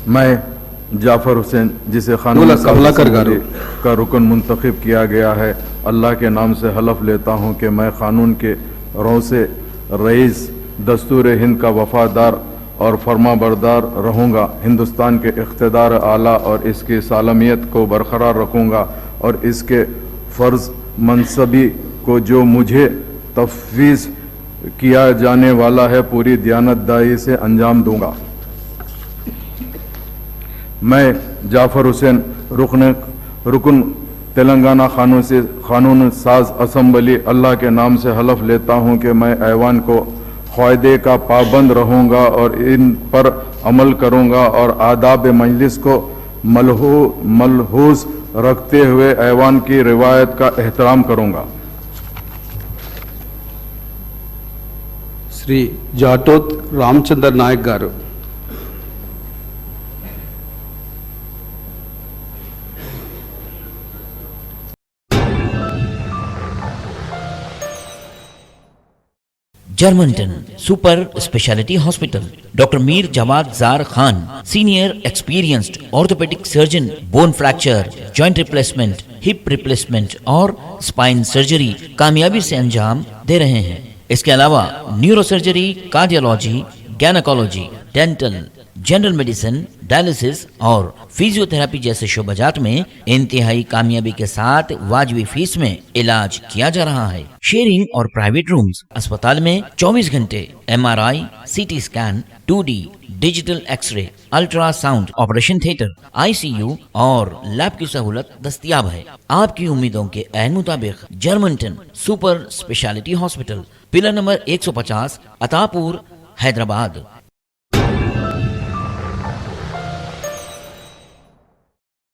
मैं जाफर हुसैन, जिसे खानून का रुकन मुंतखब किया गया है, अल्लाह के नाम से हलफ लेता हूँ कि मैं कानून के रों से रईस दस्तूर हिंद का वफादार और फर्माबरदार रहूँगा, हिंदुस्तान के इख्तिदार आला और इसकी सालमियत को बरकरार रखूँगा और इसके फ़र्ज़ मनसबी को जो मुझे तफवीज़ किया जाने वाला है पूरी दयानतदारी से अंजाम दूँगा। मैं जाफर हुसैन रुकन तेलंगाना कानून साज असम्बली अल्लाह के नाम से हलफ लेता हूँ कि मैं ऐवान को क़ायदे का पाबंद रहूँगा और इन पर अमल करूँगा और आदाब मजलिस को मलहूज़ रखते हुए ऐवान की रिवायत का एहतराम करूँगा। Shri Jatoth Ramachandra Naik garu. Germanton super speciality hospital, doctor Mir Jawad Jar Khan, senior experienced orthopaedic surgeon, bone fracture, joint replacement, hip replacement और स्पाइन सर्जरी कामयाबी से अंजाम दे रहे हैं। इसके अलावा neuro surgery, cardiology, gynaecology, dental, general medicine, dialysis और फिजियोथेरेपी जैसे शोबाजात में इंतहाई कामयाबी के साथ वाजिबी फीस में इलाज किया जा रहा है। शेयरिंग और प्राइवेट रूम्स, अस्पताल में 24 घंटे MRI, CT scan, 2D digital x-ray, ultrasound, operation theatre, ICU और लैब की सहूलत दस्तयाब है। आपकी उम्मीदों के ऐन मुताबिक Germanten super speciality hospital, pillar number 150, Attapur, Hyderabad.